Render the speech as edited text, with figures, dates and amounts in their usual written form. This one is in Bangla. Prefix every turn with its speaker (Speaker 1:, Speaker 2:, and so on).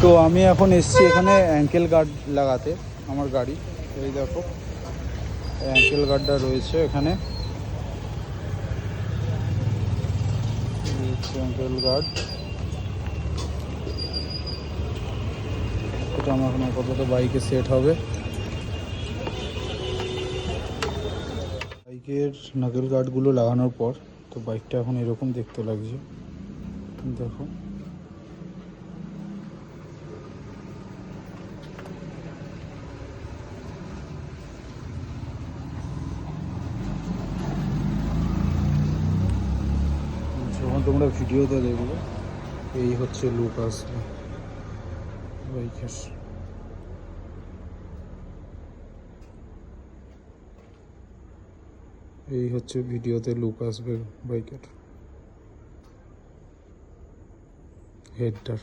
Speaker 1: তো আমি এখন এসেছি এখানে অ্যাঙ্কেল গার্ড লাগাতে আমার গাড়ি। এই দেখো অ্যাঙ্কেল গার্ডটা রয়েছে এখানে, অ্যাঙ্কেল গার্ড। এটা আমার এখন আপাতত বাইকে সেট হবে। বাইকের নাকেল গার্ডগুলো লাগানোর পর তো বাইকটা এখন এরকম দেখতে লাগছে, দেখো। যখন তোমরা ভিডিওতে দেখবে এই হচ্ছে লুক আসবে বাইকের। এই হচ্ছে ভিডিওতে লুক আসবে বাইকের হেডটার।